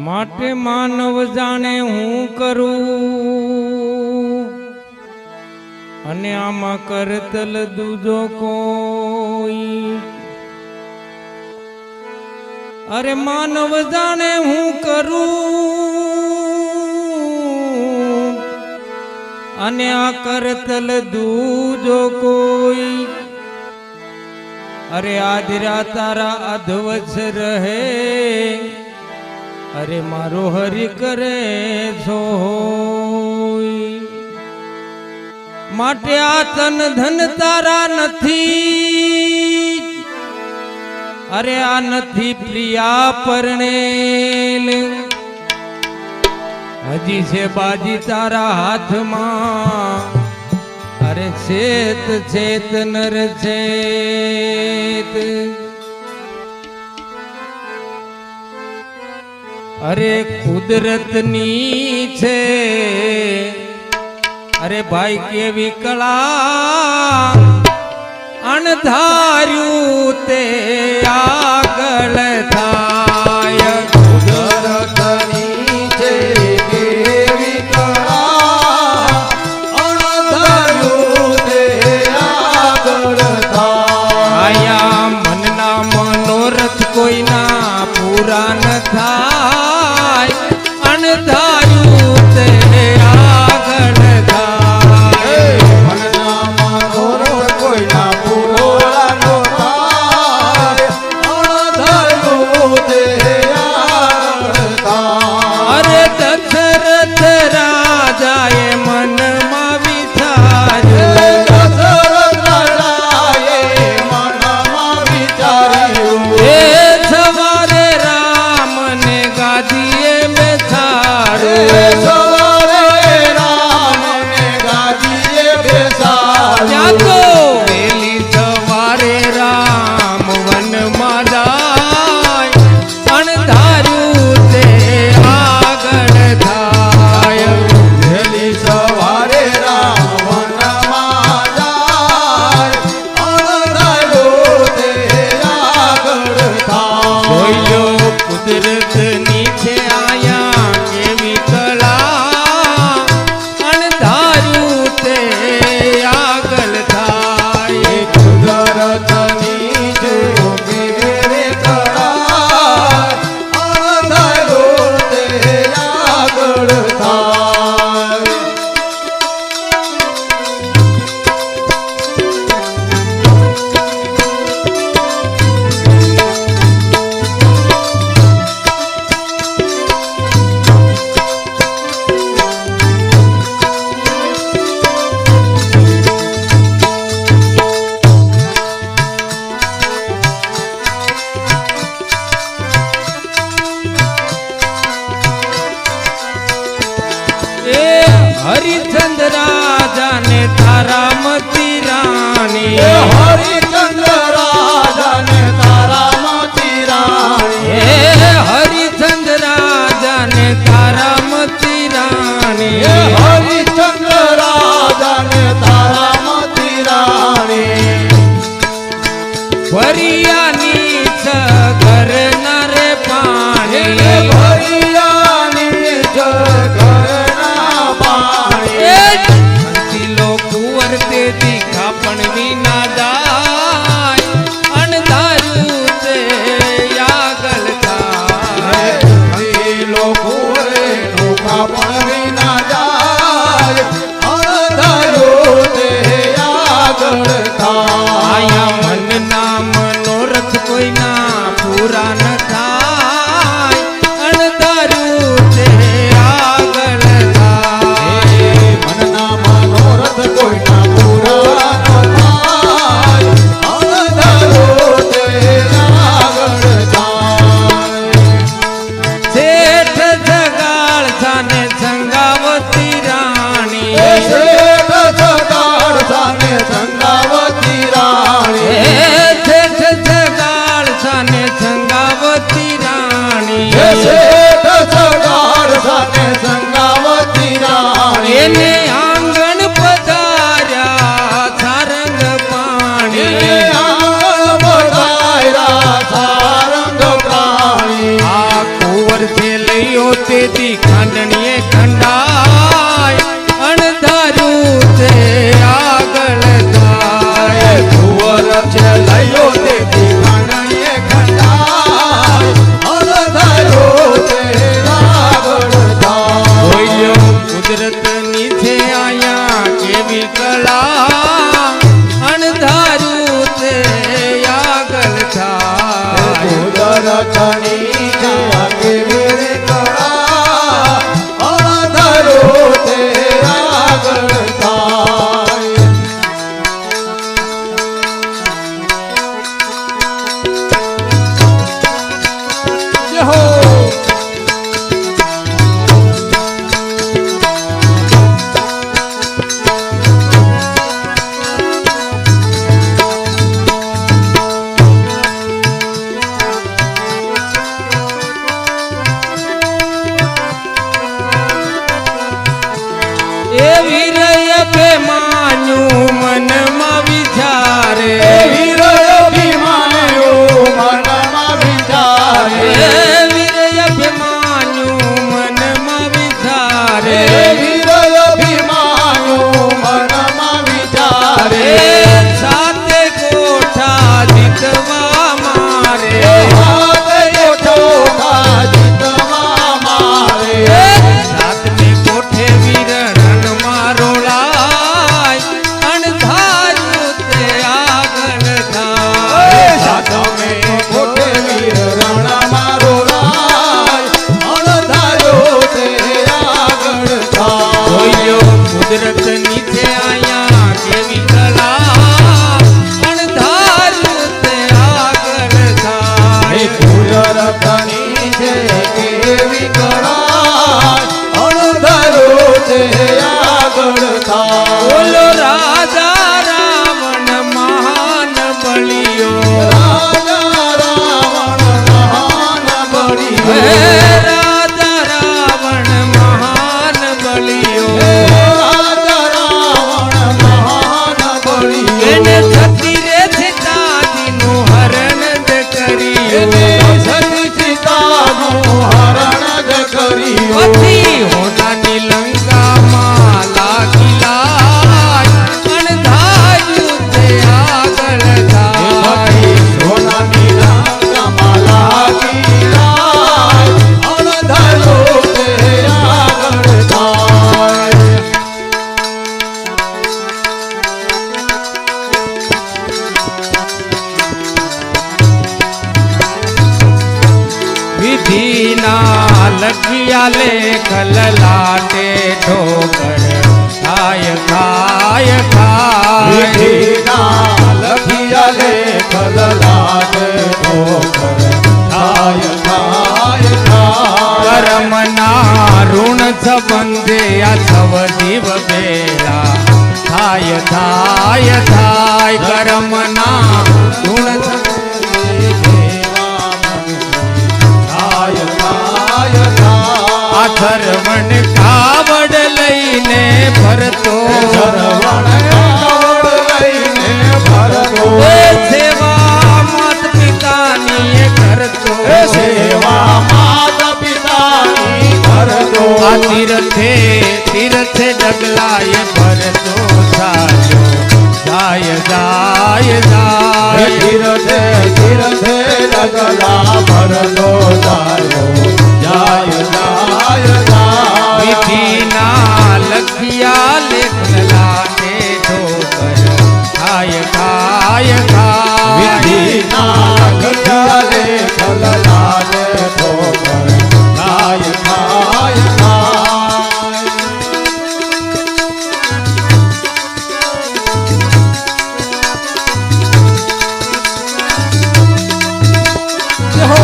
માટે માનવ જાણે હું કરું અને આમાં કરતલ દૂજો કોઈ અરે માનવ જાણે હું કરું અને આ કરતલ દૂજો કોઈ અરે આદરા તારા અધવચ રહે અરે મારો હરિ કરે છો માટે આ તન ધન તારા નથી અરે આ નથી પ્રિયા પરણેલ હજી છે બાજી તારા હાથમાં અરે ચેત ચેત નર ચેત અરે કુદરતની છે અરે ભાઈ કેવી કળા અણધાર્યું તે આગળ થાય કુદરતની છે કેવી કળા અણધાર્યું તે આગળ થાય આયા મનના મનોરથ કોઈના પૂરા ન થાય અણધાર્યું તે આગળ થાય મનના મનોરથ કોઈના પૂરા ન થાય અણધાર્યું તે આગળ થાય અરે દશરથ રાજાએ મનમાં વિચાર્યું દશરથ રાજાએ મનમાં વિચાર્યું એ સવારે રામને ગાદીએ બેસાડ્યો સવારે રામને ગાદીએ ત્યાં બેસાડ્યો તો વહેલી સવારે રામ વનમાં જાય અણધાર્યું તે આગળ થાય વહેલી સવારે રામ વનમાં જાય અણધાર્યું તે આગળ થાય જોઈલો કુદરત નીચે આયા કેવી કળા અણધાર્યું તે આગળ થાય કુદરતની જો કેવી કળા અણધાર્યું તે આગળ થાય એ હરિચંદ રાજાને તારામતી રાણી હરિચંદ્ર રાજાને તારામતી રાણી એ હરિચંદ રાજાને તારામતી રાણી હરિચંદ્ર રાજાને તારામતી રાણી ભરિયાની સગર નરે પાણી ભરિયાની જગરના પાણી કુંવર તે દીખા પણ વિના જાય અણધાર્યું તે આગળ થાય લોકો રે નોખા પણ વિના જાય તેથી ખાંડણીએ ખંડાય અણધારું તે આગળ થાય કુંવર છે લયો તેથી ખાંડણીએ ખંડાય અણધારો તે આગળ થાય જોયો કુદરતની છે આયા કેવી કળા અણધારું તે આગળ થાય કુદરતની છે કેવી કળા અણધારો તે આગળ થાય જય હો એવી રય બેમાન્યું મનમાં વિચારે વીરય અભિમાન્યું મનમાં વિચારે એવી રય બેમાન્યું મનમાં વિચારે વીરય અભિમાન્યું મનમાં વિચારે સાથે કોઠા જીતવા મારે હાથે કોઠો જીતવા મારે સાતને કોઠે વીરણ મારો લાય અણધાર્યું તે આગળ થાય સાતમે કોઠે વીર રણ મારો રાય અણધાર્યો તે આગળ થાય જોયો કુદરત નીચે આયા કેવી કળા અણધાર્યું તે આગળ થાય કુદરતની છે કેવી કળા અણધારો તે આગળ થાય બોલો રાજા રાવણ મહાન બલિયો રાજા રાવણ મહાન હે બળિયો રાજા રાવણ મહાન બલિયો રાજા રાવણ મહાન બળિયો એને છતી રે સીતાજીનું હરણ જ કર્યું સતી સીતાનું હરણ જ કર્યું પછી હોનાની લંકામાં લાગી લાય અણધાર્યું તે આગળ થાય સોનાની લંકામાં લાગી લાય અણધારો તે આગળ થાય વિધિના લખિયા લેખ લલાટે ઠોકર થાય થાય થાય વિધિના લખિયા લેખ લલાટે ઠોકર થાય થાય થાય કર્મના ઋણ સંબંધે આ સવ જીવ બેલા થાય થાય થાય કર્મના ઋણ થાય થાય થાય આ સરવણ કાવડ લઈને ભરતો સરવણ કાવડ લઈને ભરતો એ સેવા માત પિતાની એ કરતો એ સેવા માતા પિતાની કરતો આ તીર્થે તીર્થે ડગલાએ ભરતો જાય જાય જાય ધીરથે ધીરથે ડગલા ભરતો જાય જાય જાય જાય વિધિના લખિયા લેખલા તે ઠોકર થાય થાય થાય વિધિના લખિયા લેખ લલાટે ઠોકર થાય થાય થાય જય હો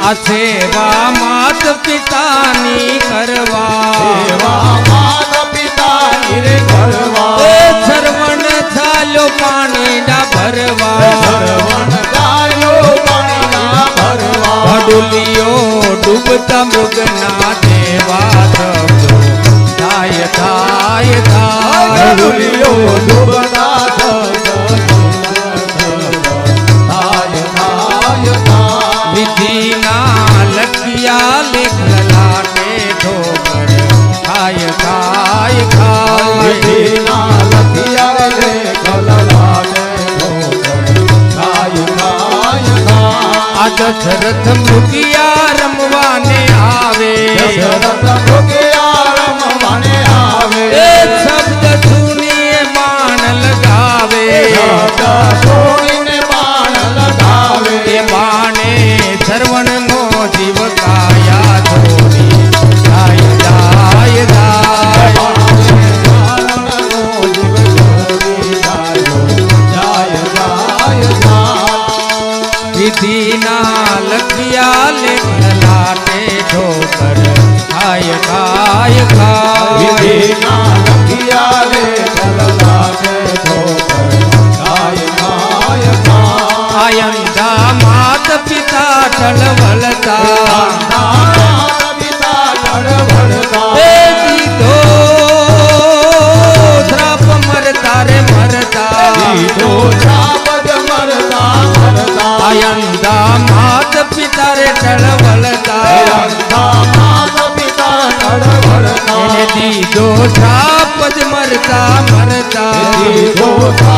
આ સેવા માત પિતાની કરવા સેવા માતા પિતાની રે કરવા એ સરવણ ચાલ્યો પાણી ના ભરવા સરવણ ગાયો પાણીના ભરવા ભડુલિયો ડૂબતા મૃગના દેવા શબ્દો થાય થાય થાય ડુલિયો ડૂબતા થાય થાય થાય વિધિના લખિયા લેખલા ને ઠોકર ખાય ખાય ખાય વિધિના લખિયા રે કલલાને થાય થાય થાય આ દશરથ મૃગિયા રમવાને આવે દશરથ મૃગિયા રમવાને આવે એ શબ્દ સુનીએ બાણ લગાવે શબ્દ સુણીને બાણ લગાવે એ બાણે શ્રવણનો જીવ કાયા છોડી જાય જાય જાય વિધિના લખિયા લેખલા ને ઠોકર ખાય ખાય ખાય આયંદા માત પિતા ટળવળતા એ દીધો શ્રાપ મરતા રે મરતા આયંદા માત પિતા રે ટળવળતા એને દીધો શ્રાપ જ મરતા મરતા